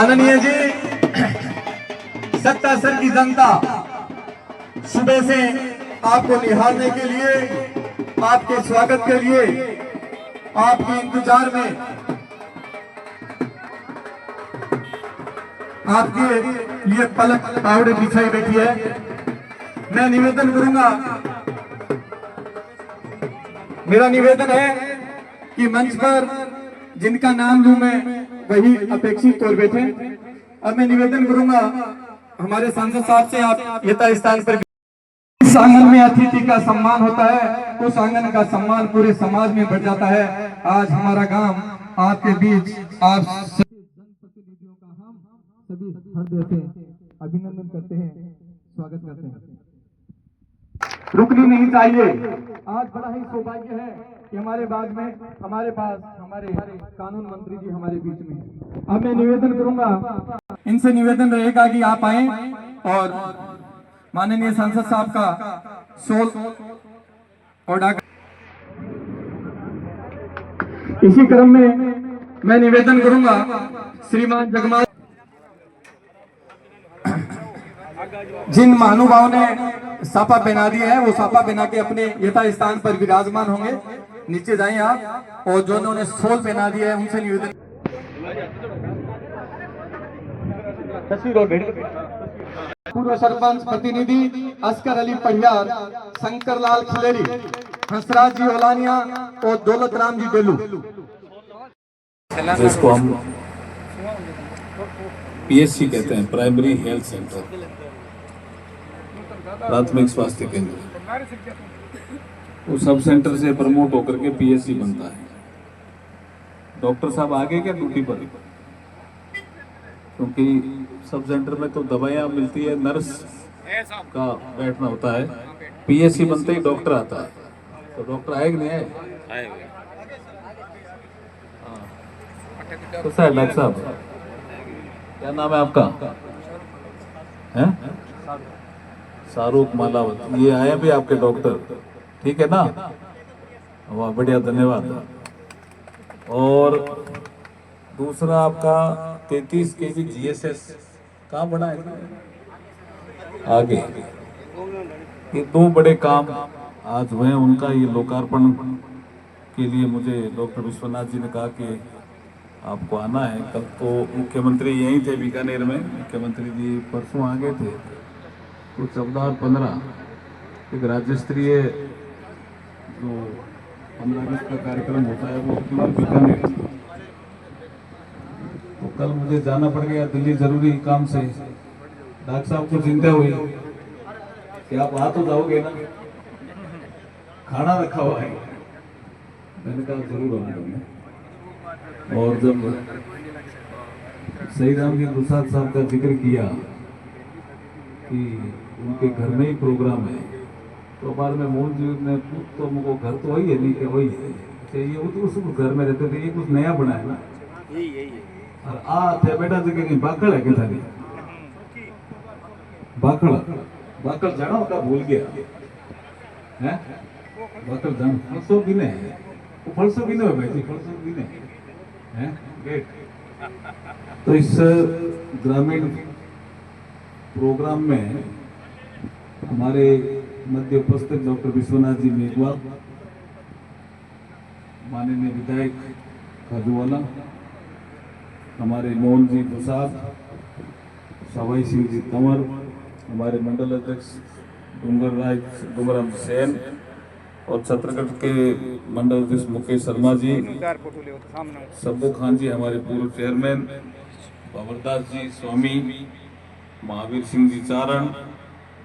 माननीय जी, सत्ता सर की जनता सुबह से आपको निहारने के लिए, आपके स्वागत के लिए, आपके इंतजार में, आपके लिए पलक पावड़े बिछाई बैठी है। मैं निवेदन करूंगा, मेरा निवेदन है कि मंच पर जिनका नाम लूं मैं वही अपेक्षित तौर बैठे। अब मैं निवेदन करूंगा हमारे सांसद साहब से, आप यथास्थान पर। इस आंगन में अतिथि का सम्मान होता है, उस आंगन का सम्मान पूरे समाज में बढ़ जाता है। आज हमारा गांव आपके बीच, आप जनप्रतिनिधियों का हम सभी हृदय से अभिनंदन करते हैं, स्वागत करते हैं। रुकनी नहीं चाहिए। आज बड़ा ही सौभाग्य है कि हमारे बाद में हमारे पास हमारे कानून मंत्री जी हमारे बीच में हैं। अब मैं निवेदन करूंगा, इनसे निवेदन रहेगा कि आप आए और माननीय सांसद साहब का शॉल ओढ़ा। इसी क्रम में मैं निवेदन करूंगा श्रीमान जगमाल, जिन महानुभाव ने साफा पहना दिया है वो साफा पहना के अपने यथा स्थान पर विराजमान होंगे। नीचे जाएं आप, और जो उन्होंने शॉल पहना दिया है उनसे निवेदन। पूर्व सरपंच प्रतिनिधि असकर अली परिहार, शंकरलाल खिलेरी, हंसराज जी ओलानिया और दौलत राम जी डेलू, जिसको हम पीएससी कहते हैं, प्राइमरी हेल्थ सेंटर, प्राथमिक स्वास्थ्य केंद्र, वो सब सेंटर से प्रमोट होकर के पीएससी बनता है। डॉक्टर साहब आगे क्या ड्यूटी पर, क्योंकि सब सेंटर में तो दवाइयाँ मिलती है, नर्स का बैठना होता है। पीएससी बनते ही डॉक्टर आता है, तो डॉक्टर आए कि नहीं आए? तो सर डॉक्टर साहब, क्या नाम है आपका? हैं? शाहरुख मालावत, ये आए भी आपके डॉक्टर, ठीक है ना? वाह बढ़िया, धन्यवाद। और दूसरा आपका 33 केजी जीएसएस कहाँ बना है आगे? ये दो बड़े काम आज हुए हैं, उनका ये लोकार्पण के लिए मुझे डॉक्टर विश्वनाथ जी ने कहा कि आपको आना है। कल तो मुख्यमंत्री यहीं थे बीकानेर में, मुख्यमंत्री जी परसों आ गए थे। तो 14 और 15 एक राज्य स्तरीय जो 15 अगस्त का कार्यक्रम होता है वो बीकानेर, तो कल मुझे जाना पड़ गया दिल्ली जरूरी काम से। डॉक्टर साहब को चिंता हुई कि आप आ तो जाओगे ना, खाना रखा हुआ है। मैंने कहा जरूर आऊंगा। और जब सही राम जी प्रसाद साहब का जिक्र किया कि उनके घर में ही प्रोग्राम है, तो बाद में मोहन जी ने तो मुझको घर तो वही है, नहीं क्या वही है, ये वो तो उस घर में रहते थे, ये कुछ नया बना है ना, यही और आ थे बेटा जगह नहीं बाकड़ है क्या था, बाकड़ बाकड़ जाना का भूल गया है, बाकड़ जान फलसो भी नहीं, वो फलसो भी नहीं भाई, फलसो भी नहीं है गेट। तो इस ग्रामीण प्रोग्राम में हमारे मध्य उपस्थित डॉक्टर विश्वनाथ जी मेघवाल, माननीय विधायक खाजूवाला, हमारे मोहन जी प्रसाद, सवाई सिंह जी तंवर, हमारे मंडल अध्यक्ष डूंगरराम सेन और छत्तीसगढ़ के मंडल अध्यक्ष मुकेश शर्मा जी, सब्बू खान जी हमारे पूर्व चेयरमैन, बाबरदास जी स्वामी, महावीर सिंह जी चारण,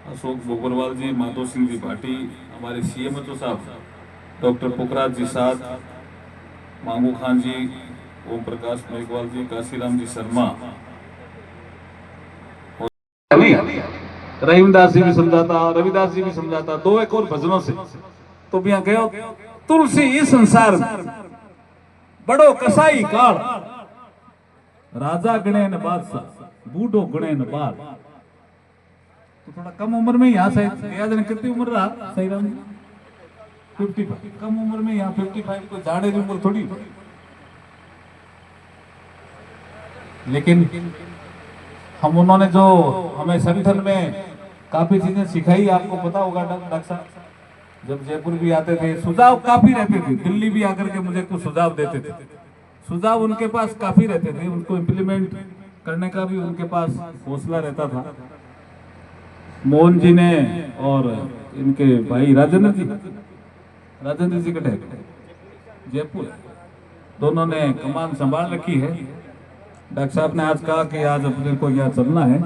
अशोक बोबरवाल जी, माधो सिंह जी भाटी, हमारे सीएमओ साहब डॉक्टर पुखराज जी साथ, मांगू खान जी, ओम प्रकाश मेघवाल जी, काशीराम जी शर्मा, रहीमदास जी भी समझाता, रविदास जी भी समझाता, दो एक और भजनों से। तो भी यहाँ गए तुलसी इस संसार बड़ो कसाई काल, राजा गणे न बादशाह, बूढ़ो गणे न बाल। तो थोड़ा कम उम्र में यहाँ से कितनी उम्र रहा सही राम? 55। कम उम्र में यहाँ 55 को झाड़े की उम्र थोड़ी। लेकिन हम उन्होंने जो हमें संगठन में काफी चीजें सिखाई, आपको पता होगा डॉक्टर साहब, जब जयपुर भी आते थे सुझाव काफी रहते थे, दिल्ली भी आकर के मुझे कुछ सुझाव देते थे, सुझाव उनके पास काफी रहते थे, उनको इम्प्लीमेंट करने का भी उनके पास हौसला रहता था। मोहन जी ने और इनके भाई राजेंद्र जी कटे जयपुर, दोनों ने कमान संभाल रखी है। डॉक्टर साहब ने आज कहा कि आज अपने को यहाँ चलना है,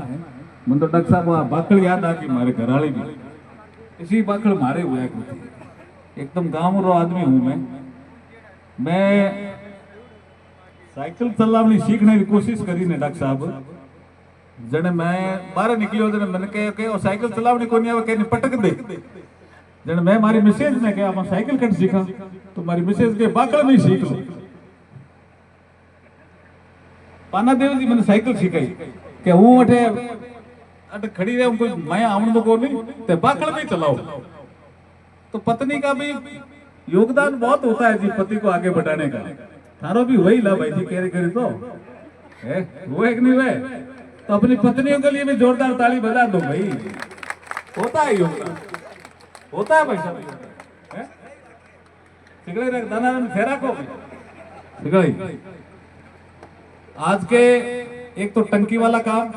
मैं तो डॉक्टर साहब वहाँ बाकड़ याद आ कि मारे घराली भी इसी बाकड़ मारे हुए हैं, एकदम गाँव रो आदमी हूँ मैं साइकिल चलावनी सीखने की कोशिश करी ने डॉक्टर साहब, जने मैं बाहर निकलियो जने मैंने कहे और साइकिल चलावनी को नहीं आवे कहने पटक दे, जने मैं मारी मिसेज ने कहा मैं साइकिल कट सीखा तो मारी मिसेज के बाकड़ में सीख लो। पाना देव जी मैंने साइकिल सिखाई कि हूँ अठे अटे खड़ी रहे कोई मैं आवन तो को नहीं ते बाकड़ में चलाओ। तो पत्नी का भी योगदान बहुत होता है जी पति को आगे बढ़ाने का, थारो भी वही ला भाई जी कह करे तो है वो एक नहीं है, तो अपनी पत्नियों के लिए भी जोरदार ताली बजा दो भाई, होता है योगदान, होता है भाई साहब। सिगड़ी रख दाना फेरा को सिगड़ी आज के एक तो टंकी वाला काम,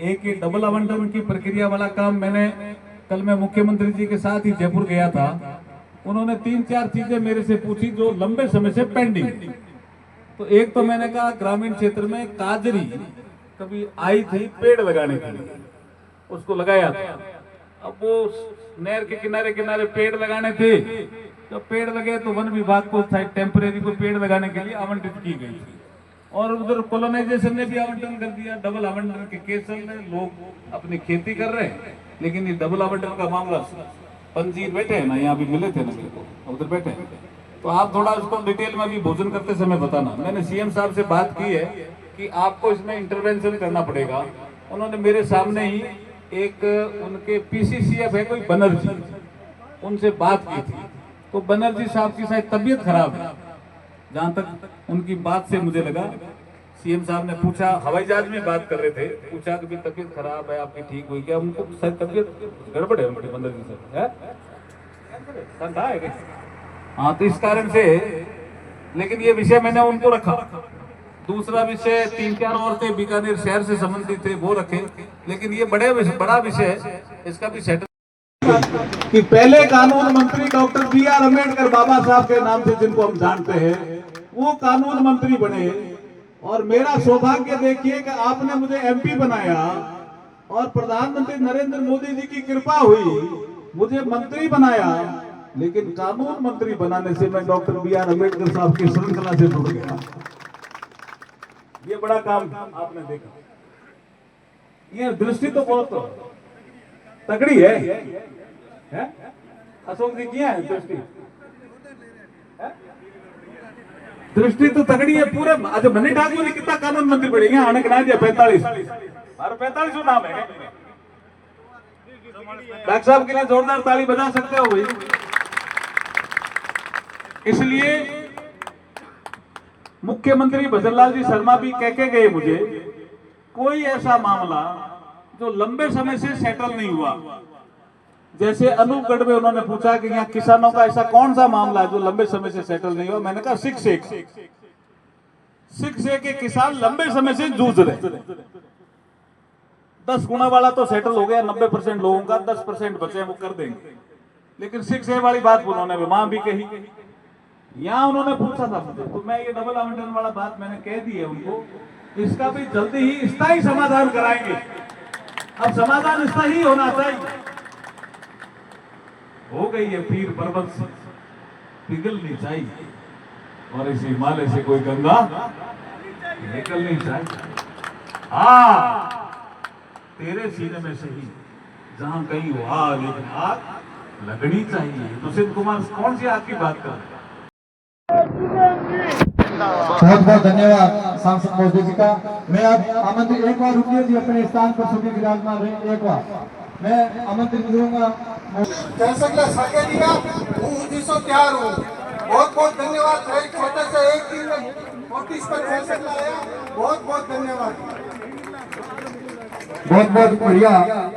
एक ये डबल आवंटन की प्रक्रिया वाला काम। मैंने कल मैं मुख्यमंत्री जी के साथ ही जयपुर गया था, उन्होंने 3-4 चीजें मेरे से पूछी जो लंबे समय से पेंडिंग। तो एक तो मैंने कहा ग्रामीण क्षेत्र में काजरी कभी आई थी पेड़ लगाने के लिए, उसको लगाया था, अब वो नहर के किनारे किनारे पेड़ लगाने थे, तो पेड़ लगे तो वन विभाग को टेम्परेरी को पेड़ लगाने के लिए आवंटित की गई थी, और उधर कॉलोनाइजेशन ने भी आवंटन कर दिया, डबल आवंटन के केस चल रहे, लोग अपनी खेती कर रहे हैं, लेकिन ये डबल आवंटन का मामला पंजीर बैठे हैं ना, यहाँ भी मिले थे ना मेरे को, उधर बैठे हैं, तो आप थोड़ा उसको डिटेल में अभी भोजन करते समय बताना। मैंने सीएम साहब से बात की है कि आपको इसमें इंटरवेंशन करना पड़ेगा। उन्होंने मेरे सामने ही एक उनके पीसीसीएफ है कोई बनर्जी, उनसे बात की थी, तो बनर्जी साहब की शायद तबीयत खराब है, जहां तक उनकी बात से मुझे लगा। सीएम साहब ने पूछा, हवाई जहाज में बात कर रहे थे, पूछा कि तबीयत खराब है आपकी, ठीक हुई क्या? उनको शायद तबीयत गड़बड़ है उनकी बनर्जी साहब, ठंडा है क्या? हाँ, तो इस कारण से, लेकिन ये विषय मैंने उनको रखा। दूसरा विषय 3-4 औरतें बीकानेर शहर से संबंधित थे वो रखे, लेकिन ये बड़ा विषय इसका भी सेटल कि पहले कानून मंत्री डॉक्टर BR अम्बेडकर बाबा साहब के नाम से जिनको हम जानते हैं वो कानून मंत्री बने, और मेरा सौभाग्य देखिए कि आपने मुझे MP बनाया और प्रधानमंत्री नरेंद्र मोदी जी की कृपा हुई मुझे मंत्री बनाया, लेकिन कानून मंत्री बनाने से मैं डॉक्टर BR अम्बेडकर साहब की श्रृंखला से जुड़ गया। ये बड़ा काम आपने देखा, ये दृष्टि तो बहुत तगड़ी है? अशोक जी किया है दृष्टि? दृष्टि तो तगड़ी है पूरे। अच्छा, मनी ठाकुर जी कितना कानून मंत्री बढ़ेंगे? आने का नाम 45 और 45 नाम है। डॉक्टर साहब के लिए जोरदार ताली बजा सकते हो भाई। इसलिए मुख्यमंत्री भजनलाल जी शर्मा भी कह के गए मुझे, कोई ऐसा मामला जो लंबे समय से सेटल नहीं हुआ, जैसे अनूपगढ़ में उन्होंने पूछा कि यहाँ किसानों का ऐसा कौन सा मामला है जो लंबे समय से सेटल नहीं हुआ, मैंने कहा 6A के किसान लंबे समय से जूझ रहे। 10 गुना वाला तो सेटल हो गया, 90% लोगों का, 10% बचे वो कर देंगे, लेकिन 6A वाली बात उन्होंने वहां भी कही। यहाँ उन्होंने पूछा था मुझे, तो मैं ये डबल आवंटन वाला बात मैंने कह दी है उनको, इसका भी जल्दी ही स्थायी समाधान कराएंगे। अब समाधान स्थायी होना चाहिए। हो गई है पीर पर्वत से पिघलनी चाहिए, और इस हिमालय से कोई गंगा निकलनी चाहिए। हाँ, तेरे सीने में सही जहां कहीं हो आग, लेकिन आग लगनी चाहिए। तो सिद्ध कुमार कौन सी आग की बात कर रहे हैं? बहुत बहुत धन्यवाद सांसद महोदय जी का। मैं अब आमंत्रित, एक बार रुकिए जी, अपने स्थान पर सभी विराजमान रहे। एक बार मैं आमंत्रित करूंगा सके दिया, हूँ 19 तैयार हूँ। बहुत बहुत धन्यवाद। छोटे से एक दिन में नोटिस पर कह सकला है। बहुत बहुत धन्यवाद। बहुत बहुत बढ़िया।